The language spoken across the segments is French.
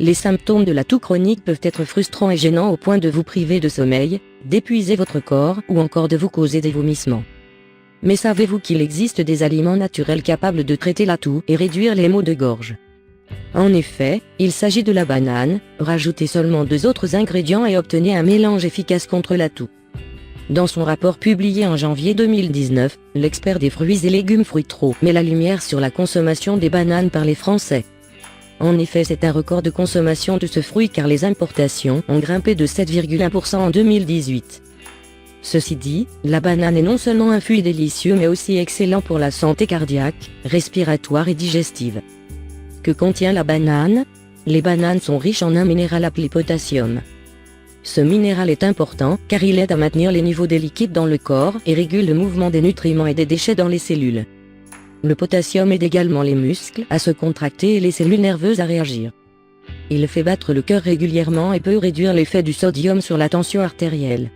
Les symptômes de la toux chronique peuvent être frustrants et gênants au point de vous priver de sommeil, d'épuiser votre corps ou encore de vous causer des vomissements. Mais savez-vous qu'il existe des aliments naturels capables de traiter la toux et réduire les maux de gorge? En effet, il s'agit de la banane. Rajoutez seulement 2 autres ingrédients et obtenez un mélange efficace contre la toux. Dans son rapport publié en janvier 2019, l'expert des fruits et légumes Fruitro met la lumière sur la consommation des bananes par les Français. En effet, c'est un record de consommation de ce fruit car les importations ont grimpé de 7,1% en 2018. Ceci dit, la banane est non seulement un fruit délicieux mais aussi excellent pour la santé cardiaque, respiratoire et digestive. Que contient la banane? Les bananes sont riches en un minéral appelé potassium. Ce minéral est important car il aide à maintenir les niveaux des liquides dans le corps et régule le mouvement des nutriments et des déchets dans les cellules. Le potassium aide également les muscles à se contracter et les cellules nerveuses à réagir. Il fait battre le cœur régulièrement et peut réduire l'effet du sodium sur la tension artérielle.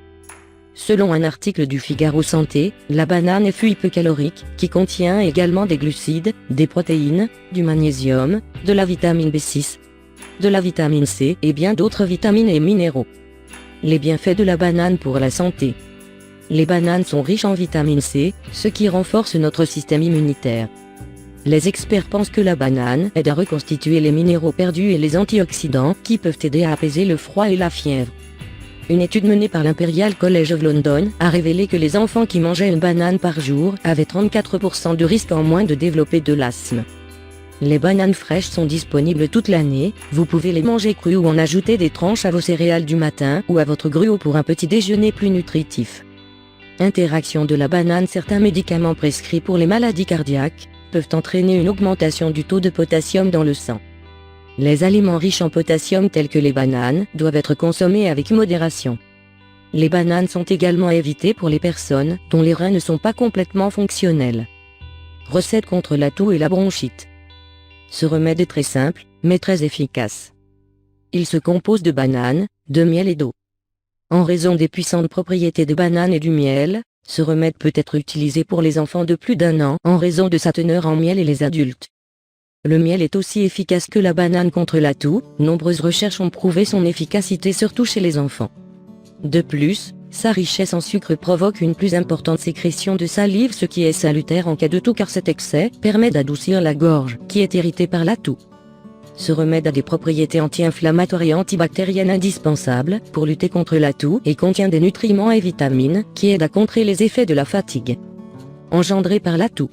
Selon un article du Figaro Santé, la banane est fruit peu calorique, qui contient également des glucides, des protéines, du magnésium, de la vitamine B6, de la vitamine C et bien d'autres vitamines et minéraux. Les bienfaits de la banane pour la santé. Les bananes sont riches en vitamine C, ce qui renforce notre système immunitaire. Les experts pensent que la banane aide à reconstituer les minéraux perdus et les antioxydants qui peuvent aider à apaiser le froid et la fièvre. Une étude menée par l'Imperial College of London a révélé que les enfants qui mangeaient une banane par jour avaient 34% de risque en moins de développer de l'asthme. Les bananes fraîches sont disponibles toute l'année, vous pouvez les manger crues ou en ajouter des tranches à vos céréales du matin ou à votre gruau pour un petit déjeuner plus nutritif. Interaction de la banane. Certains médicaments prescrits pour les maladies cardiaques peuvent entraîner une augmentation du taux de potassium dans le sang. Les aliments riches en potassium tels que les bananes doivent être consommés avec modération. Les bananes sont également à éviter pour les personnes dont les reins ne sont pas complètement fonctionnels. Recette contre la toux et la bronchite. Ce remède est très simple, mais très efficace. Il se compose de bananes, de miel et d'eau. En raison des puissantes propriétés de banane et du miel, ce remède peut être utilisé pour les enfants de plus d'1 an en raison de sa teneur en miel et les adultes. Le miel est aussi efficace que la banane contre la toux. Nombreuses recherches ont prouvé son efficacité surtout chez les enfants. De plus, sa richesse en sucre provoque une plus importante sécrétion de salive, ce qui est salutaire en cas de toux car cet excès permet d'adoucir la gorge qui est irritée par la toux. Ce remède a des propriétés anti-inflammatoires et antibactériennes indispensables pour lutter contre la toux et contient des nutriments et vitamines qui aident à contrer les effets de la fatigue engendrée par la toux.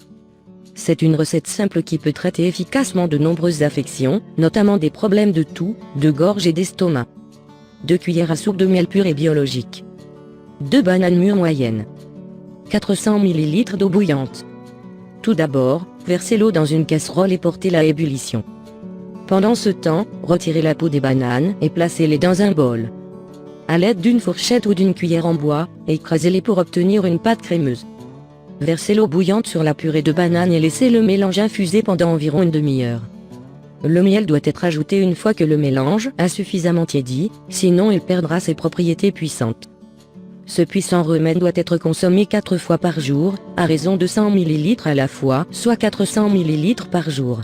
C'est une recette simple qui peut traiter efficacement de nombreuses affections, notamment des problèmes de toux, de gorge et d'estomac. 2 cuillères à soupe de miel pur et biologique. 2 bananes mûres moyennes. 400 ml d'eau bouillante. Tout d'abord, versez l'eau dans une casserole et portez-la à ébullition. Pendant ce temps, retirez la peau des bananes et placez-les dans un bol. À l'aide d'une fourchette ou d'une cuillère en bois, écrasez-les pour obtenir une pâte crémeuse. Versez l'eau bouillante sur la purée de banane et laissez le mélange infuser pendant environ une demi-heure. Le miel doit être ajouté une fois que le mélange a suffisamment tiédi, sinon il perdra ses propriétés puissantes. Ce puissant remède doit être consommé 4 fois par jour, à raison de 100 ml à la fois, soit 400 ml par jour.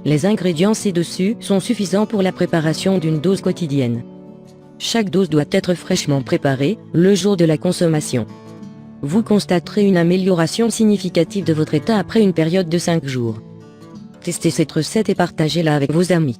Les ingrédients ci-dessus sont suffisants pour la préparation d'une dose quotidienne. Chaque dose doit être fraîchement préparée, le jour de la consommation. Vous constaterez une amélioration significative de votre état après une période de 5 jours. Testez cette recette et partagez-la avec vos amis.